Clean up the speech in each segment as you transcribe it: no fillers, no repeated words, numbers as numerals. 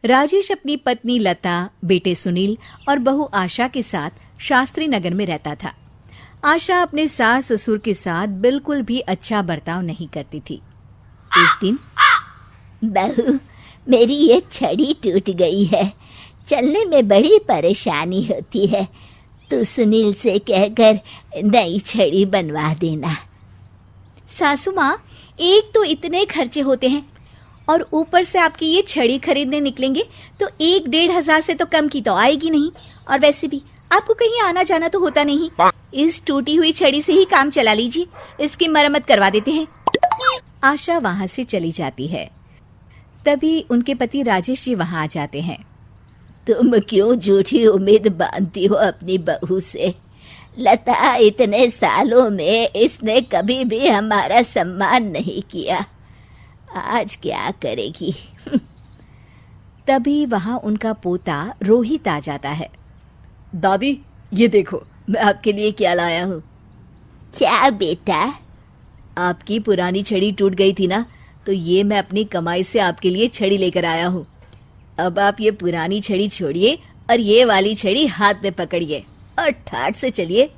राजेश अपनी पत्नी लता, बेटे सुनील और बहू आशा के साथ शास्त्री नगर में रहता था। आशा अपने सास ससुर के साथ बिल्कुल भी अच्छा बर्ताव नहीं करती थी। एक दिन, बहू, मेरी ये छड़ी टूट गई है, चलने में बड़ी परेशानी होती है। तू सुनील से कहकर नई छड़ी बनवा देना। सासू माँ, एक तो इतने खर्चे होते हैं और ऊपर से आपकी ये छड़ी खरीदने निकलेंगे तो 1-1.5 हज़ार से तो कम की तो आएगी नहीं। और वैसे भी आपको कहीं आना जाना तो होता नहीं। इस टूटी हुई छड़ी से ही काम चला लीजिए, इसकी मरम्मत करवा देते हैं। आशा वहां से चली जाती है। तभी उनके पति राजेश जी वहां आ जाते हैं। तुम क्यों झूठी उम्मीद बांधती हो अपनी बहू से? लता, इतने सालों में इसने कभी भी हमारा सम्मान नहीं किया, आज क्या करेगी? तभी वहां उनका पोता रोहित आ जाता है। दादी, ये देखो मैं आपके लिए क्या लाया हूँ। क्या बेटा? आपकी पुरानी छड़ी टूट गई थी ना, तो ये मैं अपनी कमाई से आपके लिए छड़ी लेकर आया हूँ। अब आप ये पुरानी छड़ी छोड़िए और ये वाली छड़ी हाथ में पकड़िए और ठाठ से चलिए।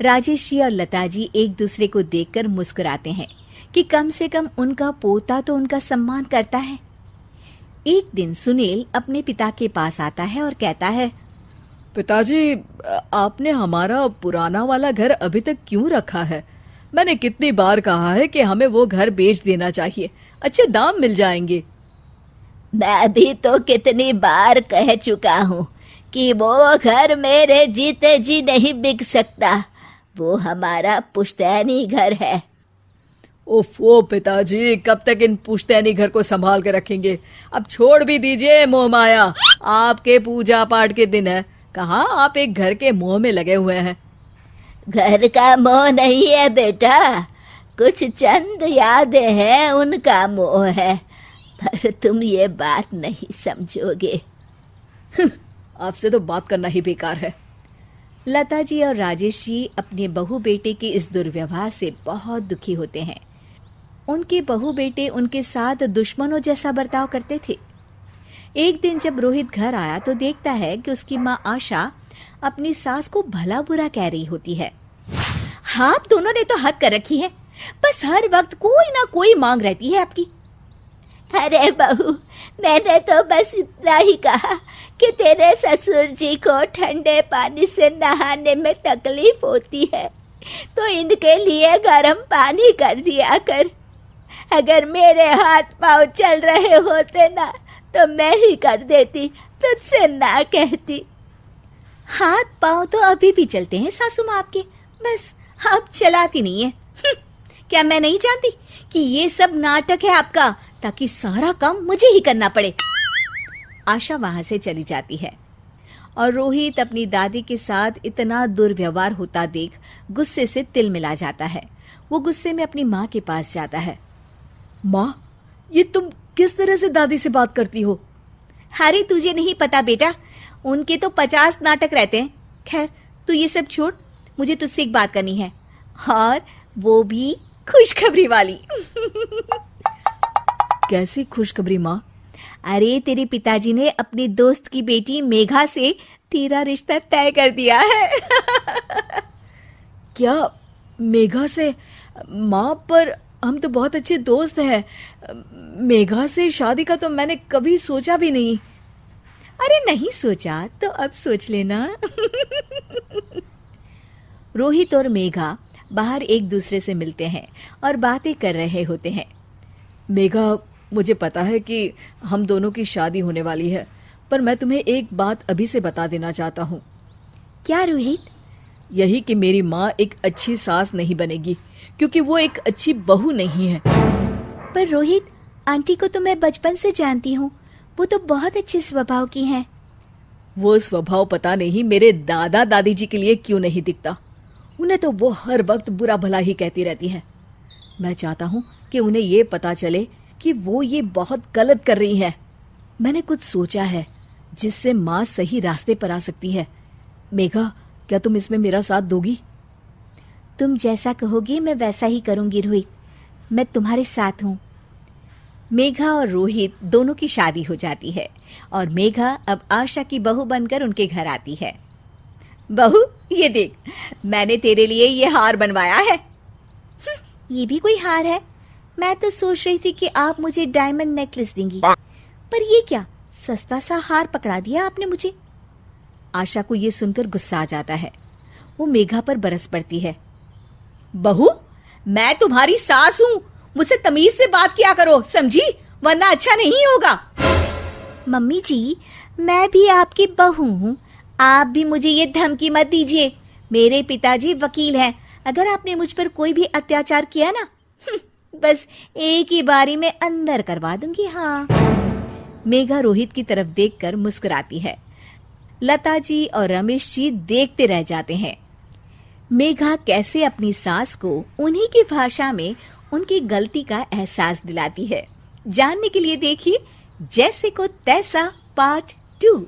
राजेश जी और लता जी एक दूसरे को देखकर मुस्कुराते हैं कि कम से कम उनका पोता तो उनका सम्मान करता है। एक दिन सुनील अपने पिता के पास आता है और कहता है, पिताजी, आपने हमारा पुराना वाला घर अभी तक क्यों रखा है? मैंने कितनी बार कहा है कि हमें वो घर बेच देना चाहिए, अच्छे दाम मिल जाएंगे। मैं भी तो कितनी बार कह चुका हूँ कि वो घर मेरे जीते जी नहीं बिक सकता, वो हमारा पुश्तैनी घर है। ओफो पिताजी, कब तक इन पुश्तैनी घर को संभाल के रखेंगे? अब छोड़ भी दीजिए मोह माया, आपके पूजा पाठ के दिन है, कहाँ आप एक घर के मोह में लगे हुए हैं। घर का मोह नहीं है बेटा, कुछ चंद यादें हैं, उनका मोह है, पर तुम ये बात नहीं समझोगे। आपसे तो बात करना ही बेकार है। लता जी और राजेश जी अपने बहू बेटे के इस दुर्व्यवहार से बहुत दुखी होते हैं। उनके बहू बेटे उनके साथ दुश्मनों जैसा बर्ताव करते थे। एक दिन जब रोहित घर आया तो देखता है कि उसकी माँ आशा अपनी सास को भला बुरा कह रही होती है। आप दोनों ने तो हद कर रखी है, बस हर वक्त कोई ना कोई मांग रहती है आपकी। अरे बहू, मैंने तो बस इतना ही कहा कि तेरे ससुर जी को ठंडे पानी से नहाने में तकलीफ होती है, तो इनके लिए गर्म पानी कर दिया कर। अगर मेरे हाथ पांव चल रहे होते ना तो मैं ही कर देती, तुझसे ना कहती। हाथ पांव तो अभी भी चलते हैं सासू माँ आपके, बस आप चलाती नहीं है। क्या मैं नहीं जानती कि ये सब नाटक है आपका, ताकि सारा काम मुझे ही करना पड़े। आशा वहां से चली जाती है और रोहित अपनी दादी के साथ इतना दुर्व्यवहार होता देख गुस्से से तिल मिला जाता है। वो गुस्से में अपनी माँ के पास जाता है। माँ, ये तुम किस तरह से दादी से बात करती हो? अरे तुझे नहीं पता बेटा, उनके तो 50 नाटक रहते हैं। खैर तू ये सब छोड़, मुझे तुझसे एक बात करनी है, और वो भी खुशखबरी वाली। कैसी खुशखबरी माँ? अरे तेरे पिताजी ने अपनी दोस्त की बेटी मेघा से तेरा रिश्ता तय कर दिया है। क्या मेघा से? माँ, पर हम तो बहुत अच्छे दोस्त हैं। मेघा से शादी का तो मैंने कभी सोचा भी नहीं। अरे नहीं सोचा तो अब सोच लेना। रोहित और मेघा बाहर एक दूसरे से मिलते हैं और बातें कर रहे होते हैं। मेघा, मुझे पता है कि हम दोनों की शादी होने वाली है, पर मैं तुम्हें एक बात अभी से बता देना चाहता हूँ। क्या रोहित? यही कि मेरी माँ एक अच्छी सास नहीं बनेगी, क्योंकि वो एक अच्छी बहू नहीं है। पर रोहित, आंटी को तो मैं बचपन से जानती हूँ, वो तो बहुत अच्छे स्वभाव की हैं। वो स्वभाव पता नहीं मेरे दादा दादी जी के लिए क्यों नहीं दिखता। उन्हें तो वो हर वक्त बुरा भला ही कहती रहती है। मैं चाहता हूँ कि उन्हें ये पता चले कि वो ये बहुत गलत कर रही है। मैंने कुछ सोचा है जिससे माँ सही रास्ते पर आ सकती है। मेघा, क्या तुम इसमें मेरा साथ दोगी? तुम जैसा कहोगी मैं वैसा ही करूंगी रोहित, मैं तुम्हारे साथ हूँ। मेघा और रोहित दोनों की शादी हो जाती है और मेघा अब आशा की बहू बनकर उनके घर आती है। बहू, ये देख, मैंने तेरे लिए ये हार बनवाया है। ये भी कोई हार है? मैं तो सोच रही थी कि आप मुझे डायमंड नेकलेस देंगी, पर ये क्या सस्ता सा हार पकड़ा दिया आपने मुझे। आशा को ये सुनकर गुस्सा आ जाता है। वो मेघा पर बरस पड़ती है। बहू, मैं तुम्हारी सास हूँ, मुझसे तमीज से बात किया करो, समझी? वरना अच्छा नहीं होगा। मम्मी जी, मैं भी आपकी बहू हूँ, आप भी मुझे ये धमकी मत दीजिए। मेरे पिताजी वकील हैं, अगर आपने मुझ पर कोई भी अत्याचार किया ना, बस एक ही बारी में अंदर करवा दूंगी। हाँ। मेघा रोहित की तरफ देखकर मुस्कुराती है। लता जी और रमेश जी देखते रह जाते हैं। मेघा कैसे अपनी सास को उन्हीं की भाषा में उनकी गलती का एहसास दिलाती है, जानने के लिए देखिए जैसे को तैसा पार्ट 2।